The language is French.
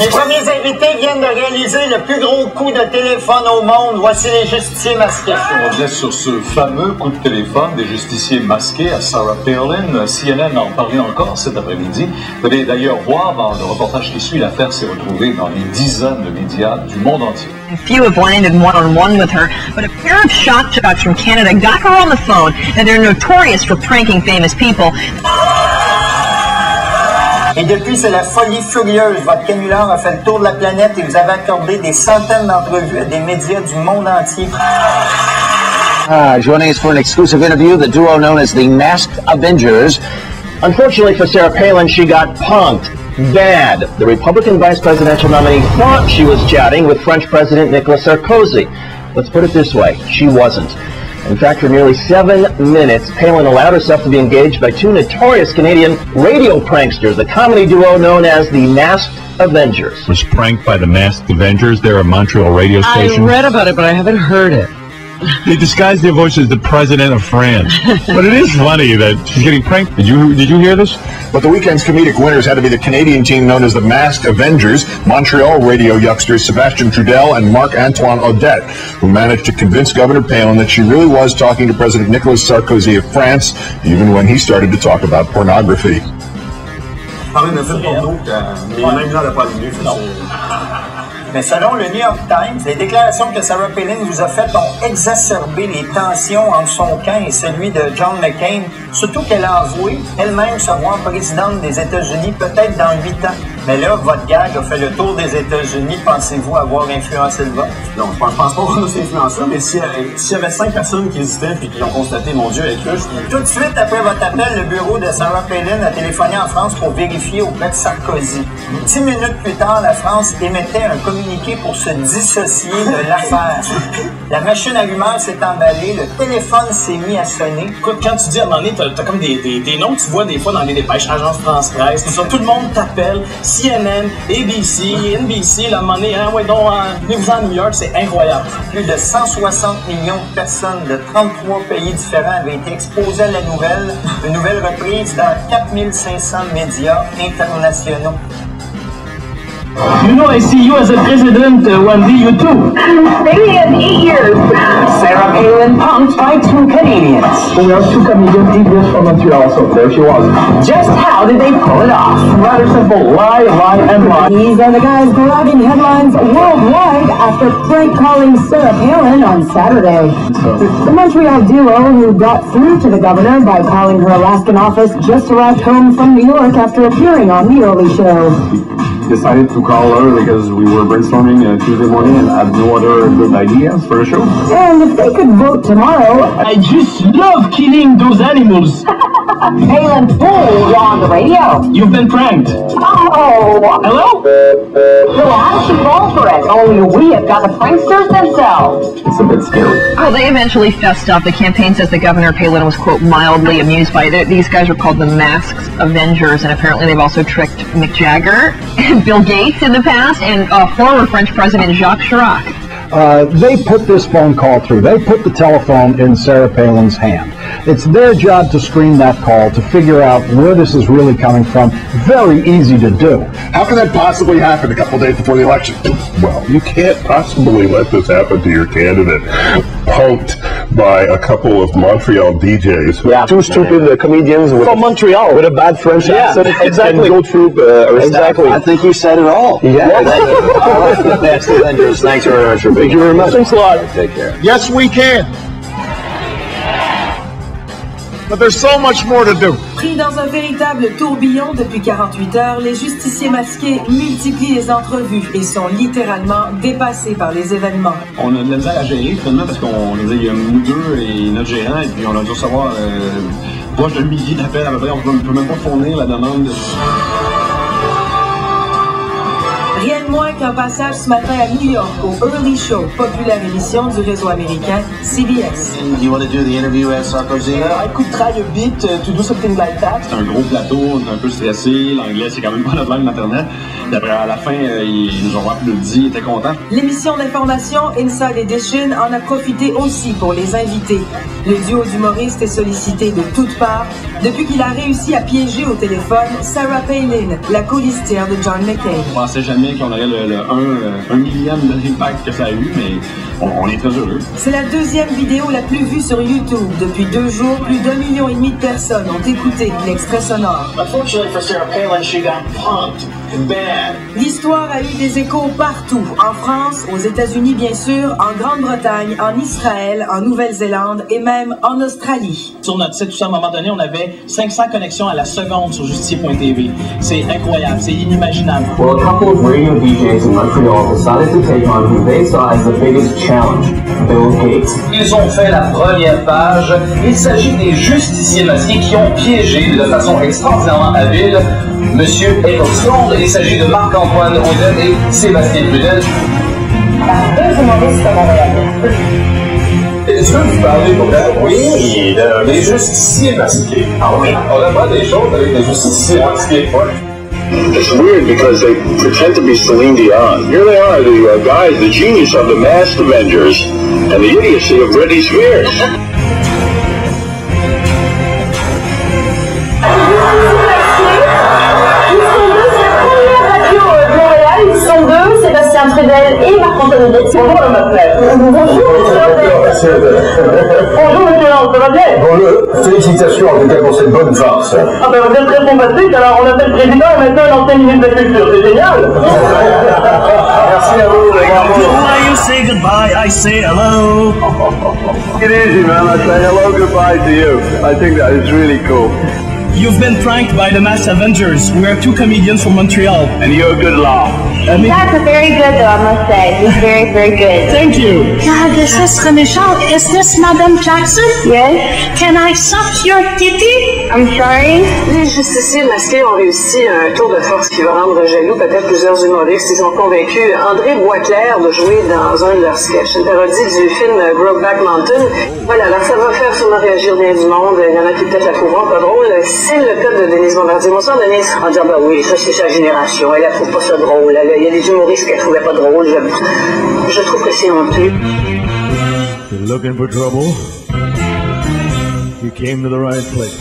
Mes premiers invités viennent de réaliser le plus gros coup de téléphone au monde. Voici les justiciers masqués. On revient sur ce fameux coup de téléphone des justiciers masqués à Sarah Palin. CNN en parlait encore cet après-midi. Vous allez d'ailleurs voir dans le reportage qui suit, l'affaire s'est retrouvée dans des dizaines de médias du monde entier. Few have landed one-on-one with her, but a pair of shock jocks from Canada got her on the phone, and they're notorious for pranking famous people. Et depuis, c'est la folie furieuse. Votre canular a fait le tour de la planète et vous avez accordé des centaines d'entrevues à des médias du monde entier. Joining us for an exclusive interview, the duo known as the Masked Avengers. Unfortunately for Sarah Palin, she got punked. Bad. The Republican vice presidential nominee thought she was chatting with French President Nicolas Sarkozy. Let's put it this way, she wasn't. In fact, for nearly 7 minutes, Palin allowed herself to be engaged by two notorious Canadian radio pranksters, the comedy duo known as the Masked Avengers. Was pranked by the Masked Avengers. They're a Montreal radio station. I read about it, but I haven't heard it. They disguised their voice as the president of France. But it is funny that she's getting pranked. Did you hear this? But the weekend's comedic winners had to be the Canadian team known as the Masked Avengers, Montreal radio youngsters Sébastien Trudel and Marc-Antoine Odette, who managed to convince Governor Palin that she really was talking to President Nicolas Sarkozy of France, even when he started to talk about pornography. Mais selon le New York Times, les déclarations que Sarah Palin vous a faites ont exacerbé les tensions entre son camp et celui de John McCain, surtout qu'elle a avoué elle-même se voir présidente des États-Unis peut-être dans 8 ans. Mais là, votre gag a fait le tour des États-Unis. Pensez-vous avoir influencé le vote? Non, je pense pas qu'on a cette influence-là, mais s'il y avait 5 personnes qui hésitaient et qui ont constaté, mon Dieu, elle est cruche. Tout de suite après votre appel, le bureau de Sarah Palin a téléphoné en France pour vérifier auprès de Sarkozy. 10 minutes plus tard, la France émettait un communiqué pour se dissocier de l'affaire. La machine allumeur s'est emballée, le téléphone s'est mis à sonner. Écoute, quand tu dis à un moment donné, t'as comme des noms que tu vois des fois dans les dépêches, Agence France-Presse, tout ça, tout le monde t'appelle, CNN, ABC, NBC, la monnaie, hein, ouais, donc, venez-vous à New York, c'est incroyable. Plus de 160 millions de personnes de 33 pays différents avaient été exposées à la nouvelle, une nouvelle reprise dans 4500 médias internationaux. You know, I see you as a president one day, you too. Maybe in 8 years. Sarah Palin punked by 2 Canadians. Well, 2 comedians did this from Montreal, so there she was. Just how did they pull it off? Rather simple. Lie, and lie. These are the guys grabbing headlines worldwide after prank calling Sarah Palin on Saturday. The Montreal duo, who got through to the governor by calling her Alaskan office, just arrived home from New York after appearing on The Early Show. Decided to call her because we were brainstorming Tuesday morning and had no other good ideas for the show. And if they could vote tomorrow... I just love killing those animals. Palin fooled on the radio. You've been pranked. Oh! Hello? Well, how should fall for it? Only we have got the pranksters themselves. It's a bit scary. Well, they eventually fessed up. The campaign says that Governor Palin was, quote, mildly amused by it. These guys were called the Masked Avengers, and apparently they've also tricked Mick Jagger, Bill Gates in the past, and former French President Jacques Chirac. They put this phone call through. They put the telephone in Sarah Palin's hand. It's their job to screen that call, to figure out where this is really coming from. Very easy to do. How can that possibly happen a couple days before the election? Well, you can't possibly let this happen to your candidate. Punked by a couple of Montreal DJs. Yeah. 2 stupid comedians from Montreal with a bad French accent. Exactly. And go through exactly. I think you said it all. Yeah. Masked Avengers. Thanks very much for being here. Thanks a lot. Take care. Yes, we can. But there's so much more to do. Pris dans un véritable tourbillon depuis 48 heures, les justiciers masqués multiplient les entrevues et sont littéralement dépassés par les événements. On a de la misère à gérer, finalement, parce qu'on il y a nous deux et notre gérant, et puis on a dû recevoir proche de 1 millier d'appels à peu près. On ne peut même pas fournir la demande de... Rien de moins qu'un passage ce matin à New York au Early Show, populaire émission du réseau américain CBS. Do you want to do the interview at Sarkozy? I could try a bit to do something like that. C'est un gros plateau, on est un peu stressé, l'anglais c'est quand même pas notre langue maternelle. Puis après, à la fin, ils nous ont applaudi, ils étaient contents. L'émission d'information Inside Edition en a profité aussi pour les invités. Le duo d'humoristes est sollicité de toutes parts depuis qu'il a réussi à piéger au téléphone Sarah Palin, la colistière de John McCain. On pensait jamais qu'on aurait le 1 millième de l'impact que ça a eu, mais on est très heureux. C'est la deuxième vidéo la plus vue sur YouTube. Depuis 2 jours, plus d'1,5 million de personnes ont écouté l'extrait sonore. Unfortunately for Sarah Palin, she got punked bad. L'histoire a eu des échos partout, en France, aux États-Unis bien sûr, en Grande-Bretagne, en Israël, en Nouvelle-Zélande et même en Australie. Sur notre site, tout ça, à un moment donné, on avait 500 connexions à la seconde sur Justifié.tv. C'est incroyable, c'est inimaginable. Well, a couple of radio DJs in Montreal decided to take on who they saw as the biggest challenge, Bill Gates. Ils ont fait la première page. Il s'agit des justiciers masqués qui ont piégé de façon extraordinairement habile Monsieur Ecclestone. Il s'agit de Marc-Antoine Audin et Sébastien Trudel. Deux humoristes à Montréal. Est-ce que vous parlez pour oui, des justiciers masqués? Ah oui, on apprend des choses avec des justiciers masqués. It's weird because they pretend to be Celine Dion. Here they are, the guys, the genius of the Masked Avengers, and the idiocy of Britney Spears. Sébastien Trudel et Marc-Antoine Audin. Bonjour, Madame Lafleur. Bonjour, monsieur. Bonjour, monsieur Lance, ça va bien? Bonjour, félicitations en tout cas pour cette bonne farce. Ah ben, vous êtes très bombastique, alors on appelle le président et maintenant l'ancien ministre de la Culture, c'est génial. Merci à vous, When you say goodbye, I say hello. Take it easy, man. I say hello, goodbye to you. I think that is really cool. You've been pranked by the Masked Avengers. We are 2 comedians from Montreal. And you're a good laugh. That's very good, though, I must say. He's very, very good. Thank you. God, this is méchant. Is this Madame Jackson? Yes. Can I suck your titty? I'm sorry. Les justiciers masqués ont réussi un tour de force qui va rendre jaloux peut-être plusieurs humoristes. Ils ont convaincu André Boisclair de jouer dans un de leurs sketchs, une parodie du film Brokeback Mountain. Voilà, alors ça va faire sûrement réagir bien du monde. Il y en a qui peut-être la trouveront pas drôle. C'est le cas de Denise Bombardier. Bonsoir, Denise. En disant, ben oui, ça c'est sa génération. Elle trouve pas ça drôle. Il y a des humoristes qu'elle trouvait pas drôle. Je trouve que c'est honteux. You're looking for trouble? You came to the right place.